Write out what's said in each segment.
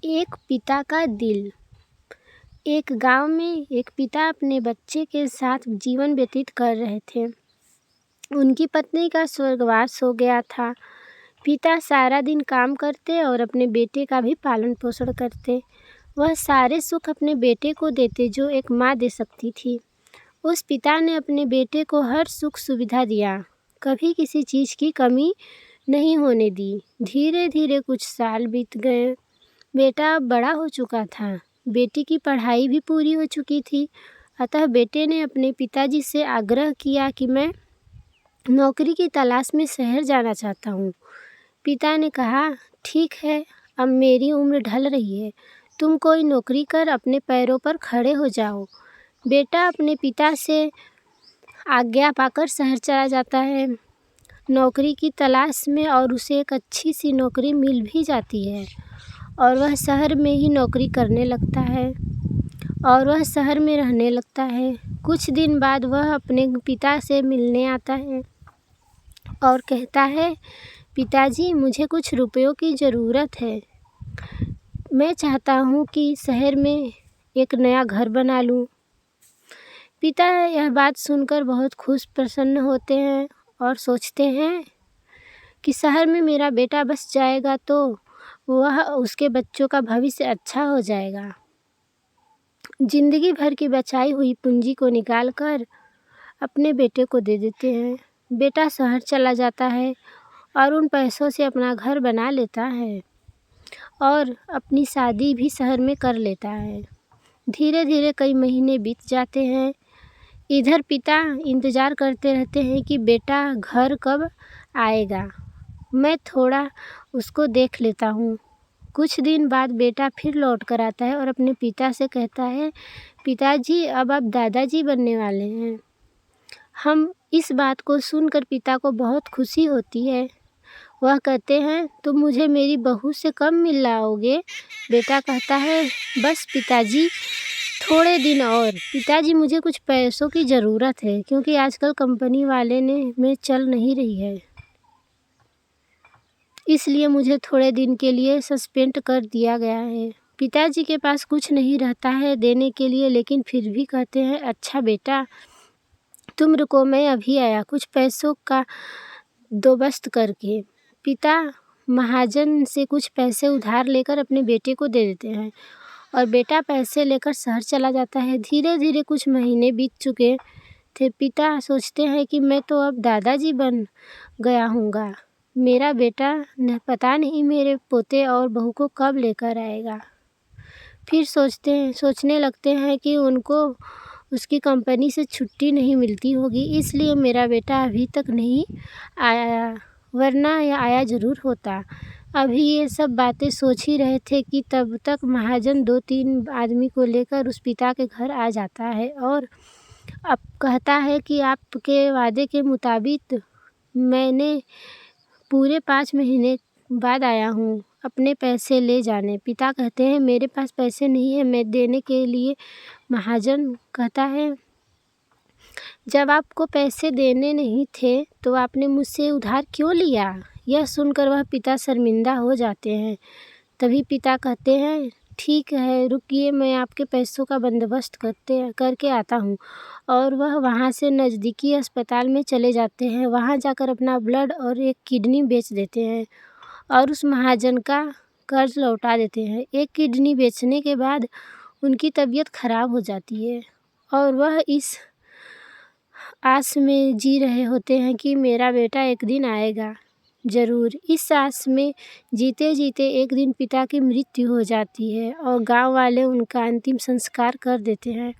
एक पिता का दिल। एक गांव में एक पिता अपने बच्चे के साथ जीवन व्यतीत कर रहे थे। उनकी पत्नी का स्वर्गवास हो गया था। पिता सारा दिन काम करते और अपने बेटे का भी पालन पोषण करते। वह सारे सुख अपने बेटे को देते जो एक माँ दे सकती थी। उस पिता ने अपने बेटे को हर सुख सुविधा दिया, कभी किसी चीज़ की कमी नहीं होने दी। धीरे धीरे कुछ साल बीत गए। बेटा बड़ा हो चुका था, बेटी की पढ़ाई भी पूरी हो चुकी थी। अतः बेटे ने अपने पिताजी से आग्रह किया कि मैं नौकरी की तलाश में शहर जाना चाहता हूँ। पिता ने कहा, ठीक है, अब मेरी उम्र ढल रही है, तुम कोई नौकरी कर अपने पैरों पर खड़े हो जाओ। बेटा अपने पिता से आज्ञा पाकर शहर चला जाता है नौकरी की तलाश में, और उसे एक अच्छी सी नौकरी मिल भी जाती है और वह शहर में ही नौकरी करने लगता है और वह शहर में रहने लगता है। कुछ दिन बाद वह अपने पिता से मिलने आता है और कहता है, पिताजी, मुझे कुछ रुपयों की ज़रूरत है। मैं चाहता हूँ कि शहर में एक नया घर बना लूँ। पिता यह बात सुनकर बहुत खुश प्रसन्न होते हैं और सोचते हैं कि शहर में मेरा बेटा बस जाएगा तो वह उसके बच्चों का भविष्य अच्छा हो जाएगा। जिंदगी भर की बचाई हुई पूंजी को निकालकर अपने बेटे को दे देते हैं। बेटा शहर चला जाता है और उन पैसों से अपना घर बना लेता है और अपनी शादी भी शहर में कर लेता है। धीरे धीरे कई महीने बीत जाते हैं। इधर पिता इंतज़ार करते रहते हैं कि बेटा घर कब आएगा, मैं थोड़ा उसको देख लेता हूँ। कुछ दिन बाद बेटा फिर लौट कर आता है और अपने पिता से कहता है, पिताजी, अब आप दादाजी बनने वाले हैं। हम इस बात को सुनकर पिता को बहुत खुशी होती है। वह कहते हैं, तुम मुझे मेरी बहू से कब मिल लाओगे? बेटा कहता है, बस पिताजी, थोड़े दिन और। पिताजी, मुझे कुछ पैसों की ज़रूरत है क्योंकि आजकल कंपनी वाले ने में चल नहीं रही है, इसलिए मुझे थोड़े दिन के लिए सस्पेंड कर दिया गया है। पिताजी के पास कुछ नहीं रहता है देने के लिए, लेकिन फिर भी कहते हैं, अच्छा बेटा, तुम रुको, मैं अभी आया, कुछ पैसों का बंदोबस्त करके। पिता महाजन से कुछ पैसे उधार लेकर अपने बेटे को दे देते हैं और बेटा पैसे लेकर शहर चला जाता है। धीरे धीरे कुछ महीने बीत चुके थे। पिता सोचते हैं कि मैं तो अब दादाजी बन गया हूँगा, मेरा बेटा पता नहीं मेरे पोते और बहू को कब लेकर आएगा। फिर सोचने लगते हैं कि उनको उसकी कंपनी से छुट्टी नहीं मिलती होगी, इसलिए मेरा बेटा अभी तक नहीं आया, वरना यह आया ज़रूर होता। अभी ये सब बातें सोच ही रहे थे कि तब तक महाजन 2-3 आदमी को लेकर उस पिता के घर आ जाता है और अब कहता है कि आपके वादे के मुताबिक मैंने पूरे 5 महीने बाद आया हूँ अपने पैसे ले जाने। पिता कहते हैं, मेरे पास पैसे नहीं है मैं देने के लिए। महाजन कहता है, जब आपको पैसे देने नहीं थे तो आपने मुझसे उधार क्यों लिया? यह सुनकर वह पिता शर्मिंदा हो जाते हैं। तभी पिता कहते हैं, ठीक है, रुकिए, मैं आपके पैसों का बंदोबस्त करके आता हूँ। और वह वहाँ से नज़दीकी अस्पताल में चले जाते हैं। वहाँ जाकर अपना ब्लड और एक किडनी बेच देते हैं और उस महाजन का कर्ज लौटा देते हैं। एक किडनी बेचने के बाद उनकी तबीयत खराब हो जाती है और वह इस आस में जी रहे होते हैं कि मेरा बेटा एक दिन आएगा ज़रूर। इस आस में जीते जीते एक दिन पिता की मृत्यु हो जाती है और गांव वाले उनका अंतिम संस्कार कर देते हैं,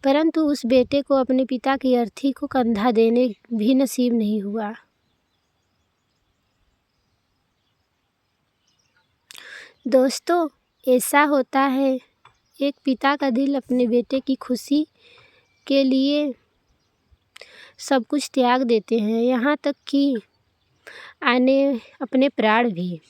परंतु उस बेटे को अपने पिता की अर्थी को कंधा देने भी नसीब नहीं हुआ। दोस्तों, ऐसा होता है, एक पिता का दिल अपने बेटे की खुशी के लिए सब कुछ त्याग देते हैं, यहाँ तक कि अपने प्राण भी।